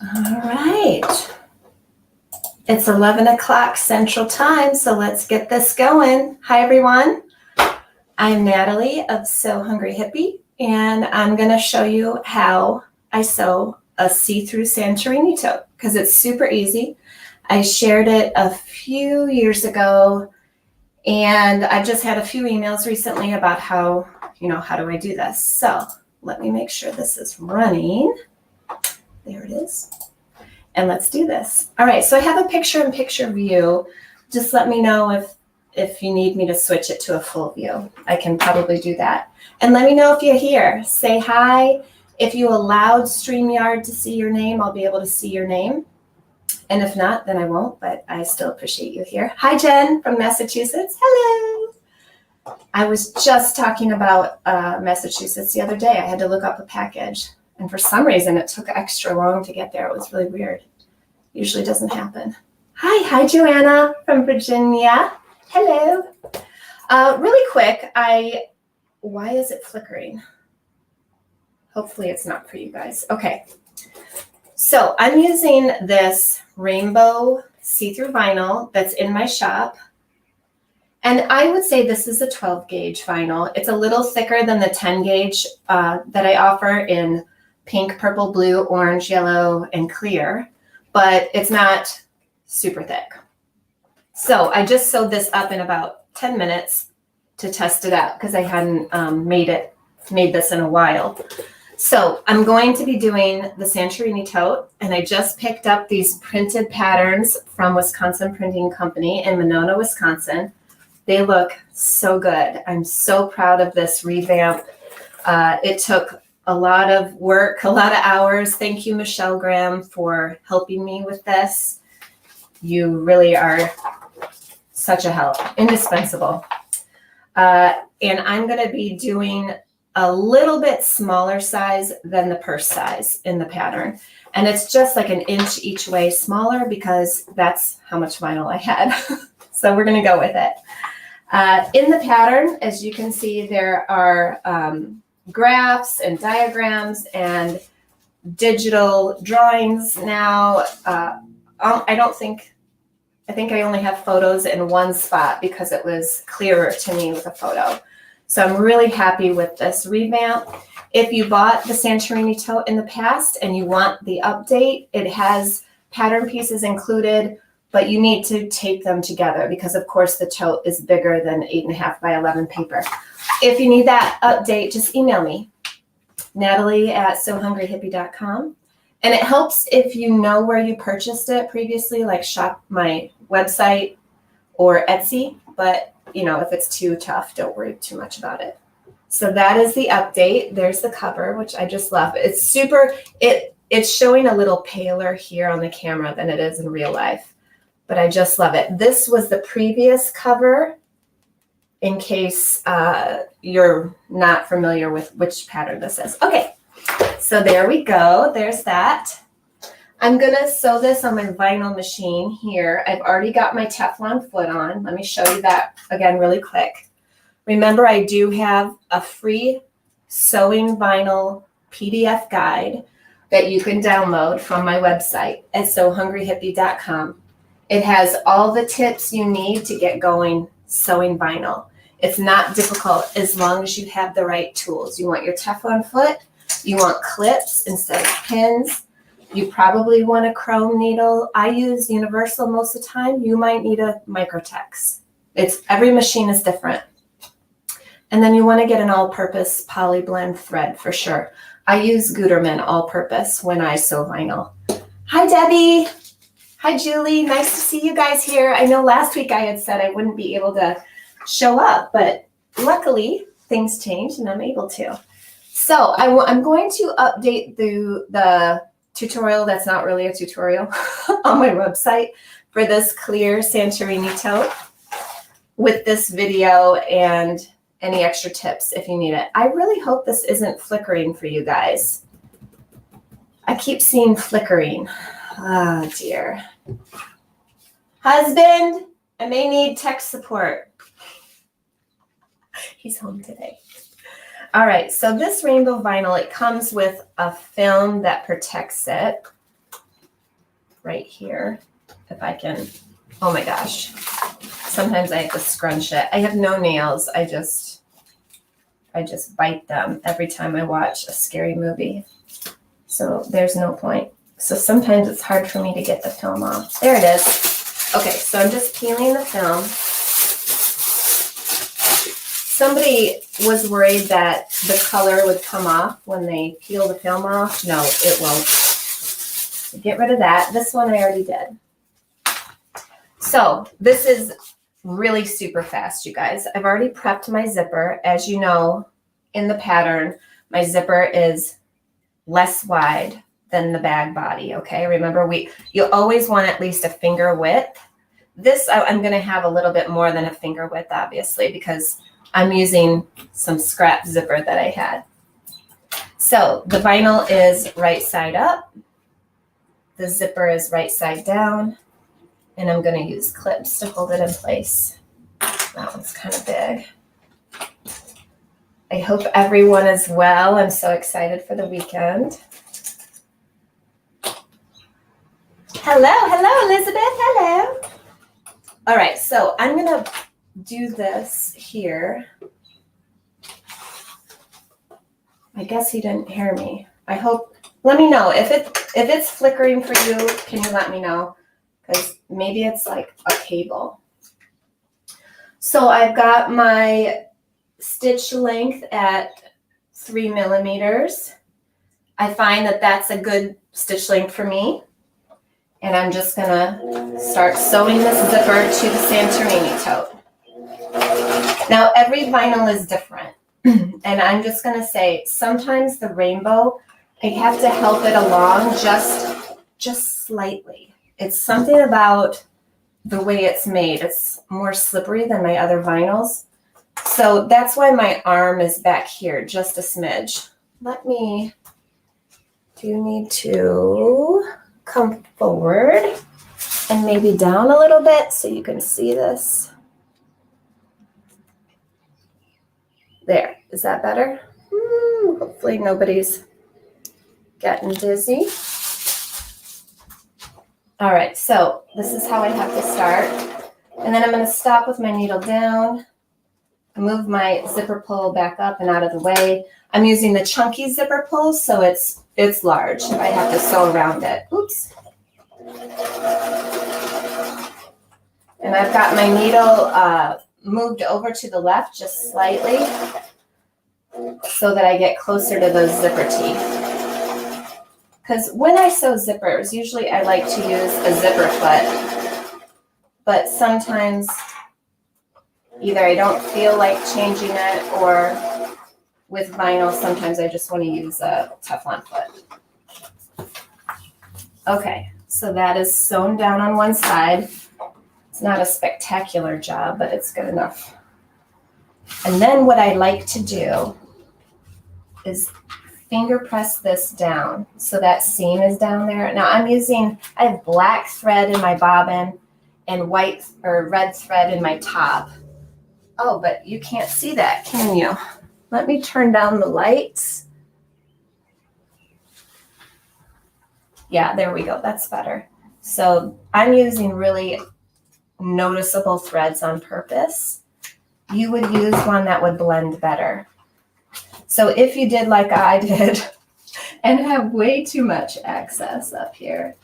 All right. It's 11 o'clock Central Time, so let's get this going. Hi, everyone. I'm Natalie of So Hungry Hippie, and I'm going to show you how I sew a see-through Santorini tote because it's super easy. I shared it a few years ago, and I've just had a few emails recently about how do I do this? So let me make sure this is running. There it is. And let's do this. All right, so I have a picture-in-picture view. Just let me know if you need me to switch it to a full view. I can probably do that. And let me know if you're here. Say hi. If you allowed StreamYard to see your name, I'll be able to see your name. And if not, then I won't, but I still appreciate you here. Hi, Jen from Massachusetts. Hello. I was just talking about Massachusetts the other day. I had to look up a package. And for some reason, it took extra long to get there. It was really weird. Usually doesn't happen. Hi, Joanna from Virginia. Hello. Really quick, why is it flickering? Hopefully it's not for you guys. Okay. So I'm using this rainbow see-through vinyl that's in my shop. And I would say this is a 12 gauge vinyl. It's a little thicker than the 10 gauge that I offer in pink, purple, blue, orange, yellow, and clear, but it's not super thick. So I just sewed this up in about 10 minutes to test it out because I hadn't made this in a while. So I'm going to be doing the Santorini tote, and I just picked up these printed patterns from Wisconsin Printing Company in Monona, Wisconsin. They look so good. I'm so proud of this revamp. It took a lot of work, a lot of hours. Thank you, Michelle Graham, for helping me with this. You really are such a help, indispensable. And I'm going to be doing a little bit smaller size than the purse size in the pattern. And it's just like an inch each way smaller because that's how much vinyl I had. So we're going to go with it. In the pattern, as you can see, there are graphs and diagrams and digital drawings now. I think I only have photos in one spot because it was clearer to me with a photo. So I'm really happy with this revamp. If you bought the Santorini tote in the past and you want the update, it has pattern pieces included, but you need to tape them together because of course the tote is bigger than 8.5 by 11 paper. If you need that update, just email me, Natalie@sohungryhippie.com. And it helps if you know where you purchased it previously, like shop my website or Etsy. But, if it's too tough, don't worry too much about it. So that is the update. There's the cover, which I just love. It's showing a little paler here on the camera than it is in real life. But I just love it. This was the previous cover, in case you're not familiar with which pattern this is. Okay, so there we go. There's that. I'm going to sew this on my vinyl machine here. I've already got my Teflon foot on. Let me show you that again really quick. Remember, I do have a free sewing vinyl PDF guide that you can download from my website at sohungryhippie.com. It has all the tips you need to get going sewing vinyl. It's not difficult as long as you have the right tools. You want your Teflon foot, you want clips instead of pins, you probably want a chrome needle. I use universal most of the time. You might need a Microtex. Every machine is different. And then you want to get an all-purpose poly blend thread for sure. I use Gutermann all-purpose when I sew vinyl. Hi, Debbie. Hi, Julie. Nice to see you guys here. I know last week I had said I wouldn't be able to show up, but luckily things changed and I'm able to. So I'm going to update the tutorial that's not really a tutorial on my website for this clear Santorini tote with this video and any extra tips if you need it. I really hope this isn't flickering for you guys. I keep seeing flickering. Oh dear. Husband, I may need tech support. He's home today. All right, so this rainbow vinyl, it comes with a film that protects it. right here. If I can, oh my gosh. Sometimes I have to scrunch it. I have no nails. I just bite them every time I watch a scary movie. So there's no point. So sometimes it's hard for me to get the film off. There it is. Okay, so I'm just peeling the film. Somebody was worried that the color would come off when they peel the film off. No, it won't. So get rid of that. This one I already did. So this is really super fast, you guys. I've already prepped my zipper. As you know, in the pattern, my zipper is less wide than the bag body, okay? Remember, you always want at least a finger width. This, I'm gonna have a little bit more than a finger width, obviously, because I'm using some scrap zipper that I had. So the vinyl is right side up. The zipper is right side down. And I'm gonna use clips to hold it in place. That one's kind of big. I hope everyone is well. I'm so excited for the weekend. Hello, Elizabeth, hello. All right, so I'm gonna do this here. I guess he didn't hear me. I hope, let me know. If it's flickering for you, can you let me know? Because maybe it's like a cable. So I've got my stitch length at 3 millimeters. I find that that's a good stitch length for me. And I'm just gonna start sewing this zipper to the Santorini tote. Now every vinyl is different. And I'm just gonna say, sometimes the rainbow, I have to help it along just slightly. It's something about the way it's made. It's more slippery than my other vinyls. So that's why my arm is back here, just a smidge. Do you need to come forward and maybe down a little bit so you can see this? There, is that better? Hopefully nobody's getting dizzy. All right, so this is how I have to start. And then I'm gonna stop with my needle down, move my zipper pull back up and out of the way. I'm using the chunky zipper pull, so it's large. I have to sew around it. Oops. And I've got my needle moved over to the left just slightly so that I get closer to those zipper teeth. Because when I sew zippers, usually I like to use a zipper foot, but sometimes either I don't feel like changing it, or with vinyl, sometimes I just want to use a Teflon foot. Okay, so that is sewn down on one side. It's not a spectacular job, but it's good enough. And then what I like to do is finger press this down so that seam is down there. Now I have black thread in my bobbin and white or red thread in my top. Oh, but you can't see that, can you? Let me turn down the lights. Yeah, there we go, that's better. So I'm using really noticeable threads on purpose. You would use one that would blend better. So if you did like I did and have way too much excess up here,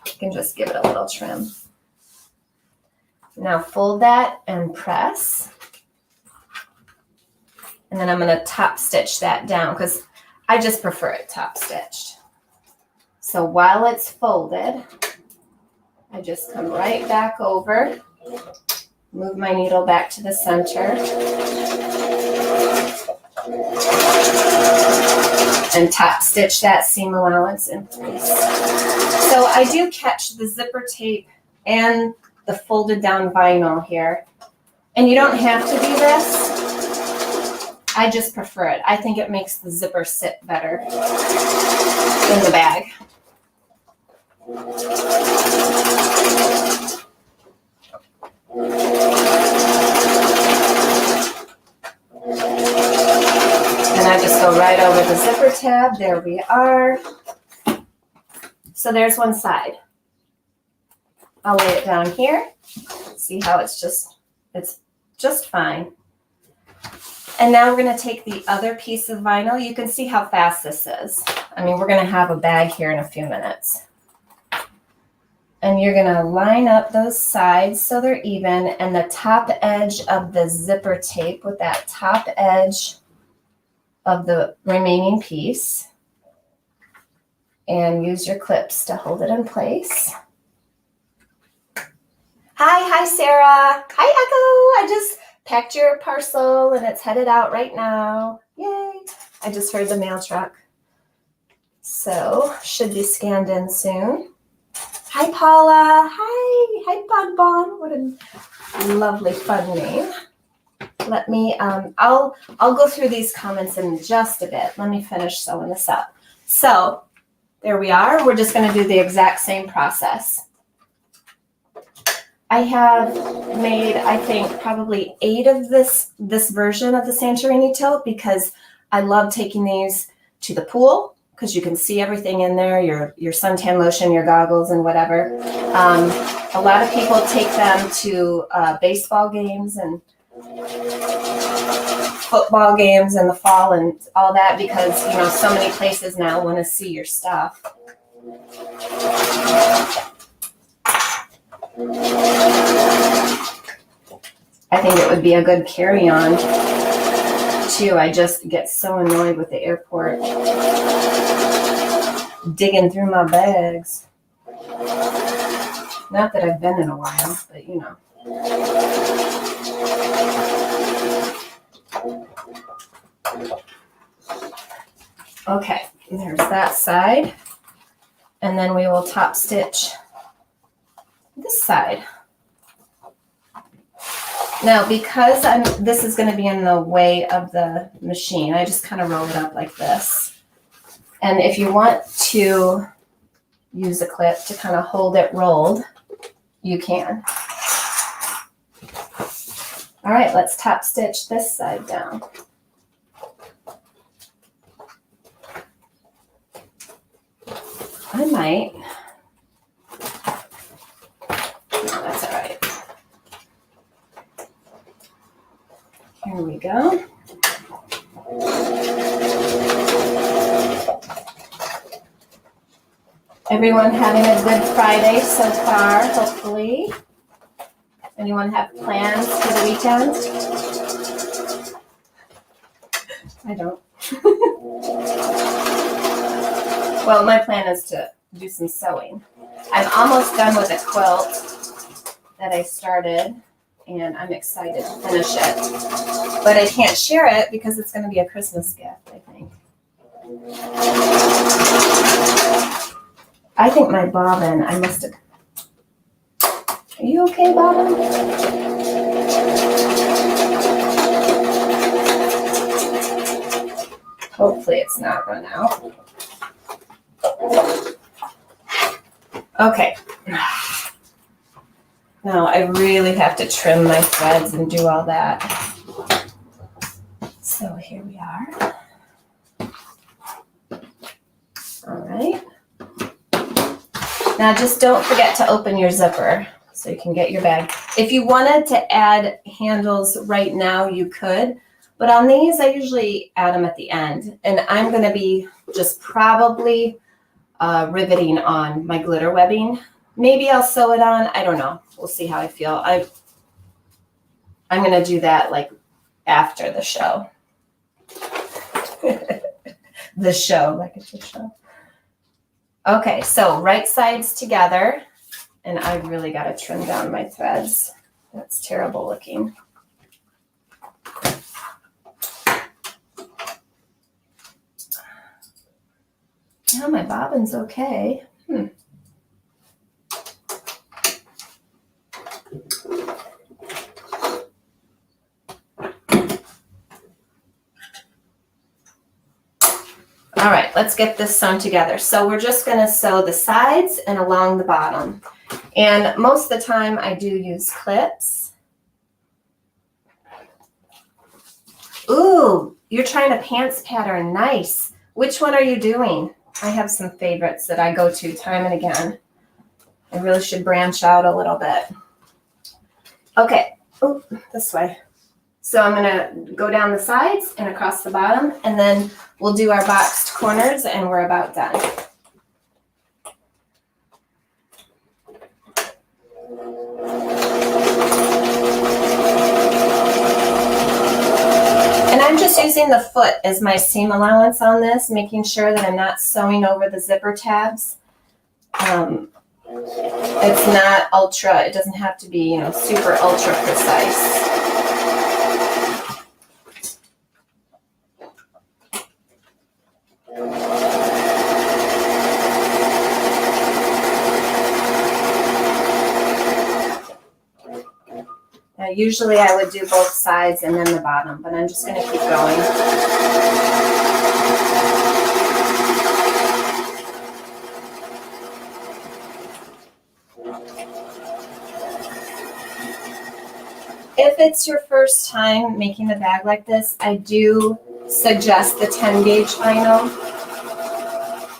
you can just give it a little trim. Now fold that and press. And then I'm going to top stitch that down because I just prefer it top stitched. So while it's folded, I just come right back over, move my needle back to the center, and top stitch that seam allowance in place. So I do catch the zipper tape and the folded down vinyl here. And you don't have to do this. I just prefer it. I think it makes the zipper sit better in the bag. And I just go right over the zipper tab. There we are. So there's one side. I'll lay it down here. See how it's just fine. And now we're going to take the other piece of vinyl. You can see how fast this is. I mean, we're going to have a bag here in a few minutes. And you're going to line up those sides so they're even, and the top edge of the zipper tape with that top edge of the remaining piece. And use your clips to hold it in place. Hi Sarah. Hi Echo. I just packed your parcel and it's headed out right now. Yay. I just heard the mail truck. So should be scanned in soon. Hi Paula. Hi Bon Bon. What a lovely fun name. Let me, I'll go through these comments in just a bit. Let me finish sewing this up. So there we are. We're just going to do the exact same process. I have made, I think, probably 8 of this version of the Santorini tote because I love taking these to the pool because you can see everything in there, your suntan lotion, your goggles, and whatever. A lot of people take them to baseball games and football games in the fall and all that because, you know, so many places now want to see your stuff. I think it would be a good carry-on too. I just get so annoyed with the airport digging through my bags. Not that I've been in a while, but you know. Okay, there's that side. And then we will top stitch this side. Now, because this is going to be in the way of the machine, I just kind of roll it up like this. And if you want to use a clip to kind of hold it rolled, you can. All right, let's top stitch this side down. I might. No, that's all right. Here we go. Everyone having a good Friday so far, hopefully. Anyone have plans for the weekend? I don't. Well, my plan is to do some sewing. I'm almost done with a quilt that I started, and I'm excited to finish it. But I can't share it because it's going to be a Christmas gift, I think. I think my bobbin, I must have... Are you okay, bobbin? Hopefully it's not run out. Okay. Now I really have to trim my threads and do all that. So here we are. All right. Now just don't forget to open your zipper so you can get your bag. If you wanted to add handles right now, you could. But on these, I usually add them at the end. And I'm going to be just probably riveting on my glitter webbing. Maybe I'll sew it on. I don't know. We'll see how I feel. I'm going to do that like after the show. The show, like it's a show. Okay, so right sides together. And I really got to trim down my threads. That's terrible looking. Now my bobbin's okay. All right, let's get this sewn together. So we're just going to sew the sides and along the bottom. And most of the time I do use clips. Ooh, you're trying a pants pattern. Nice. Which one are you doing? I have some favorites that I go to time and again. I really should branch out a little bit. Okay, oh, this way. So I'm gonna go down the sides and across the bottom, and then we'll do our boxed corners and we're about done. And I'm just using the foot as my seam allowance on this, making sure that I'm not sewing over the zipper tabs. It's not ultra, it doesn't have to be, super ultra precise. Now, usually I would do both sides and then the bottom, but I'm just going to keep going. If it's your first time making a bag like this, I do suggest the 10 gauge vinyl.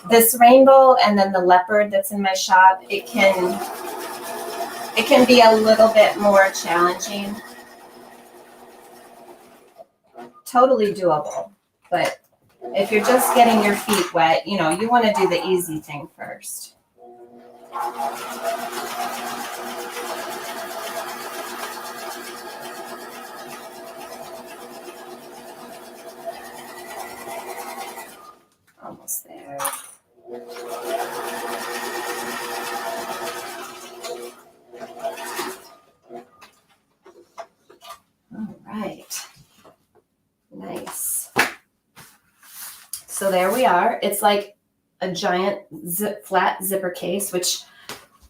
This rainbow and then the leopard that's in my shop, it can be a little bit more challenging. Totally doable, but if you're just getting your feet wet, you want to do the easy thing first. Almost there. All right. Nice. So there we are. It's like a giant flat zipper case, which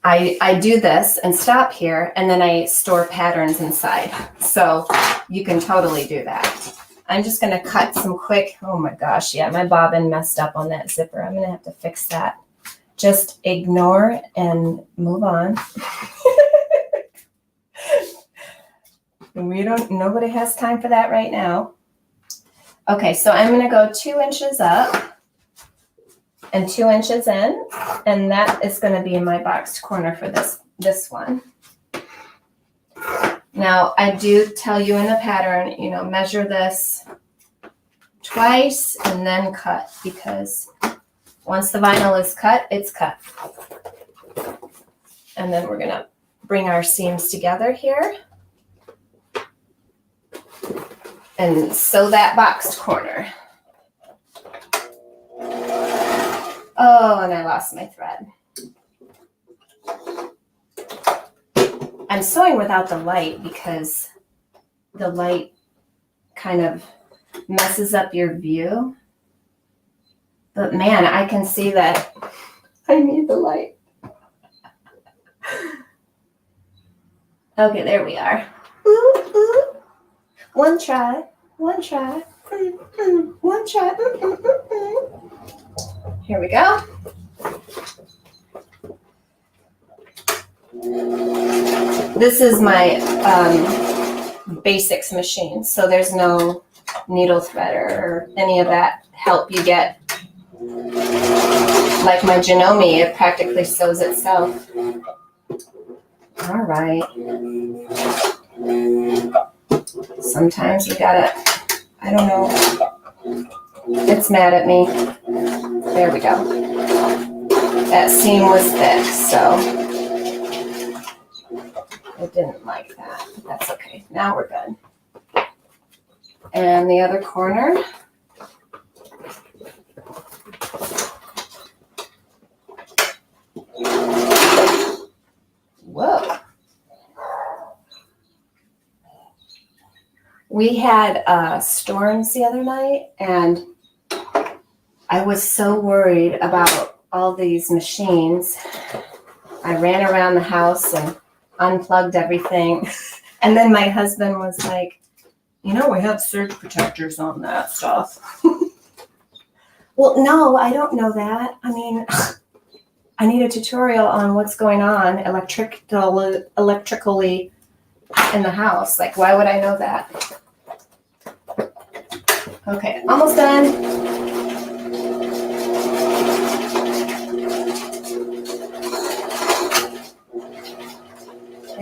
I do this and stop here, and then I store patterns inside. So you can totally do that. I'm just going to cut some quick, oh my gosh, yeah, my bobbin messed up on that zipper. I'm going to have to fix that. Just ignore and move on. Nobody has time for that right now. Okay, so I'm going to go 2 inches up and 2 inches in, and that is going to be my boxed corner for this one. Now, I do tell you in the pattern, measure this twice and then cut, because once the vinyl is cut, it's cut. And then we're going to bring our seams together here and sew that boxed corner. Oh, and I lost my thread. I'm sewing without the light because the light kind of messes up your view. But man, I can see that I need the light. Okay, there we are. Ooh, ooh. One try, one try, one try. Here we go. This is my basics machine, so there's no needle threader or any of that help you get. Like my Janome, it practically sews itself. All right. Sometimes we gotta, I don't know. It's mad at me. There we go. That seam was thick, so it didn't like that, but that's okay. Now we're good. And the other corner. Whoa. We had storms the other night, and I was so worried about all these machines. I ran around the house and unplugged everything. And then my husband was like, we have surge protectors on that stuff. Well, no, I don't know that. I mean, I need a tutorial on what's going on electrically in the house. Like, why would I know that? Okay, almost done.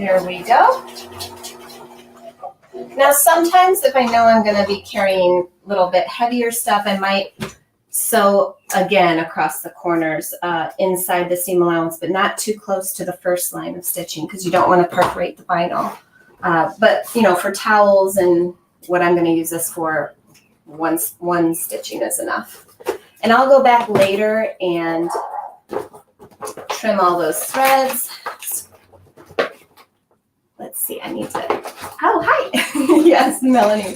Here we go. Now, sometimes if I know I'm going to be carrying a little bit heavier stuff, I might sew again across the corners inside the seam allowance, but not too close to the first line of stitching because you don't want to perforate the vinyl. But, you know, for towels and what I'm going to use this for, one stitching is enough. And I'll go back later and trim all those threads. Let's see, I need to, oh, hi. Yes, Melanie.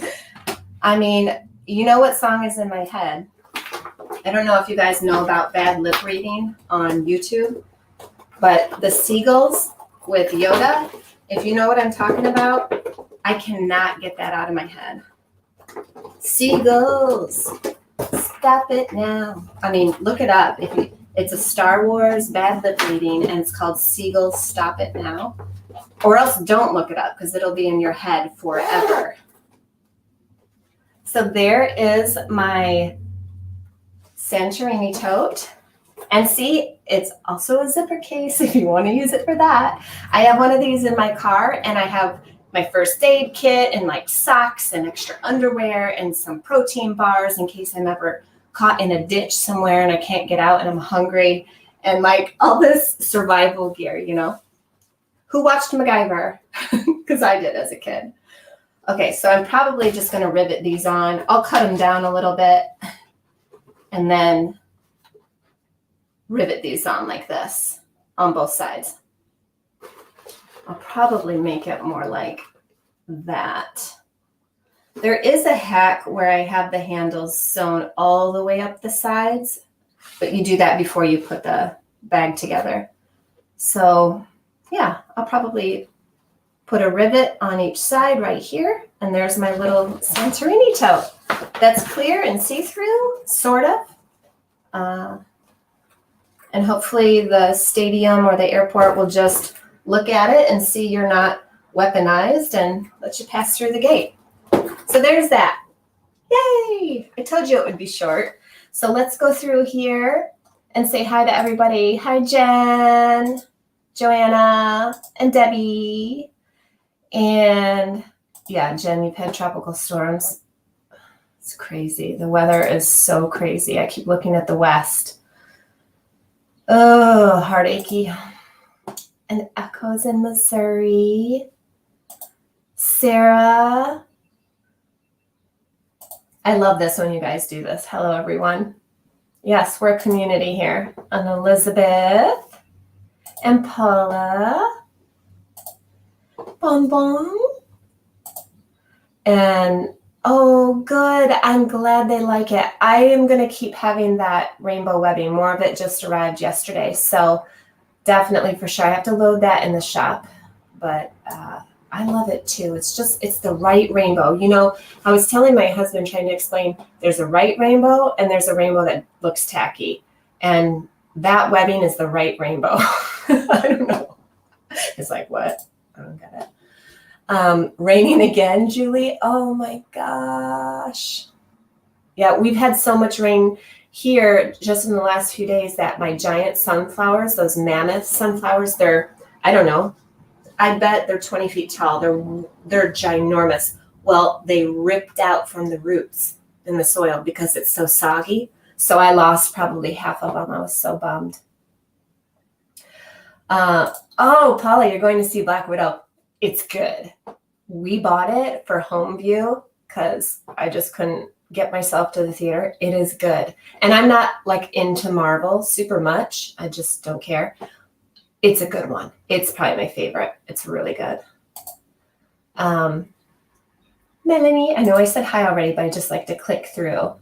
I mean, you know what song is in my head? I don't know if you guys know about bad lip reading on YouTube, but the seagulls with Yoda, if you know what I'm talking about, I cannot get that out of my head. Seagulls, stop it now. I mean, look it up. It's a Star Wars bad lip reading, and it's called Seagulls, Stop It Now. Or else don't look it up because it'll be in your head forever. So there is my Santorini tote. And see, it's also a zipper case if you want to use it for that. I have one of these in my car, and I have my first aid kit and like socks and extra underwear and some protein bars in case I'm ever caught in a ditch somewhere and I can't get out and I'm hungry, and like all this survival gear, you know. Who watched MacGyver? Because I did as a kid. Okay, so I'm probably just going to rivet these on. I'll cut them down a little bit and then rivet these on like this on both sides. I'll probably make it more like that. There is a hack where I have the handles sewn all the way up the sides, but you do that before you put the bag together. So yeah, I'll probably put a rivet on each side right here. And there's my little Santorini tote. That's clear and see-through, sort of. And hopefully the stadium or the airport will just look at it and see you're not weaponized and let you pass through the gate. So there's that. Yay! I told you it would be short. So let's go through here and say hi to everybody. Hi, Jen, Joanna, and Debbie. And yeah, Jen, you've had tropical storms. It's crazy. The weather is so crazy. I keep looking at the west. Oh, heart achy. And Echoes in Missouri. Sarah. I love this when you guys do this. Hello, everyone. Yes, we're a community here. And Elizabeth and Paula. Bon Bon. And oh, good. I'm glad they like it. I am going to keep having that rainbow webbing. More of it just arrived yesterday. So definitely for sure. I have to load that in the shop. But I love it too. It's the right rainbow. You know, I was telling my husband, trying to explain, there's a right rainbow and there's a rainbow that looks tacky. And that webbing is the right rainbow. I don't know. It's like, what? I don't get it. Raining again, Julie. Oh my gosh. Yeah, we've had so much rain here just in the last few days that my giant sunflowers, those mammoth sunflowers, I don't know. I bet they're 20 feet tall. They're ginormous. Well, they ripped out from the roots in the soil because it's so soggy. So I lost probably half of them. I was so bummed. Oh, Paula, you're going to see Black Widow. It's good. We bought it for home view because I just couldn't get myself to the theater. It is good. And I'm not like into Marvel super much. I just don't care. It's a good one. It's probably my favorite. It's really good. Melanie, I know I said hi already, but I just like to click through.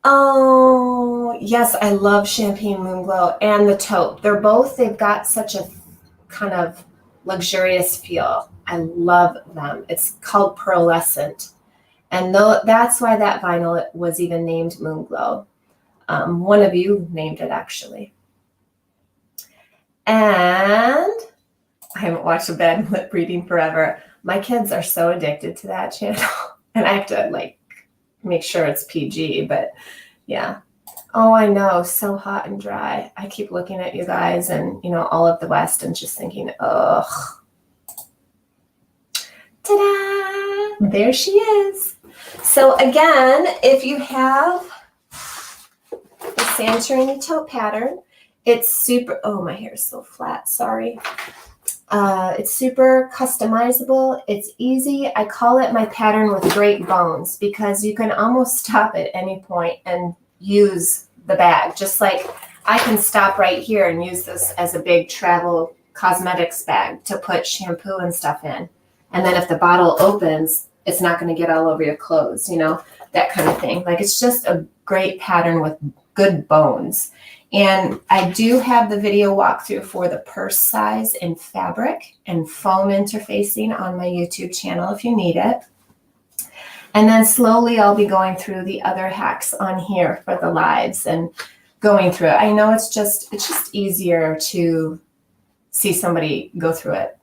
Oh, yes, I love Champagne Moonglow and the tote. They've got such a kind of luxurious feel. I love them. It's called Pearlescent. And that's why that vinyl was even named Moonglow. One of you named it, actually. And I haven't watched a bad lip reading forever. My kids are so addicted to that channel. And I have to like make sure it's PG, but yeah. Oh, I know, so hot and dry. I keep looking at you guys and, you know, all of the West and just thinking, ugh, Ta-da! There she is. So again, if you have the Santorini tote pattern, it's super, oh, my hair is so flat, sorry. It's super customizable. It's easy. I call it my pattern with great bones because you can almost stop at any point and use the bag. Just like I can stop right here and use this as a big travel cosmetics bag to put shampoo and stuff in. And then if the bottle opens, it's not going to get all over your clothes, you know, that kind of thing. Like, it's just a great pattern with good bones. And I do have the video walkthrough for the purse size in fabric and foam interfacing on my YouTube channel if you need it. And then slowly I'll be going through the other hacks on here for the lives and going through it. I know it's just easier to see somebody go through it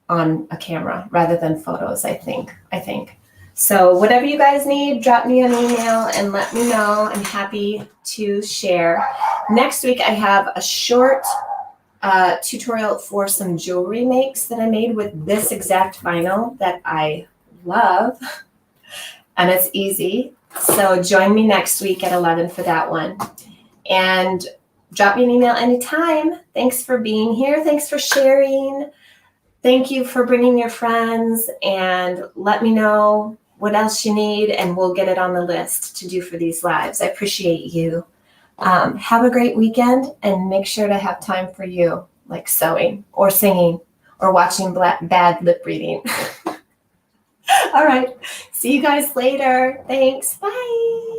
on a camera rather than photos, I think. So whatever you guys need, drop me an email and let me know. I'm happy to share. Next week, I have a short tutorial for some jewelry makes that I made with this exact vinyl that I love. And it's easy. So join me next week at 11 for that one. And drop me an email anytime. Thanks for being here. Thanks for sharing. Thank you for bringing your friends, and let me know what else you need, and we'll get it on the list to do for these lives. I appreciate you. Have a great weekend, and make sure to have time for you, like sewing or singing or watching bad lip reading. All right. See you guys later. Thanks. Bye.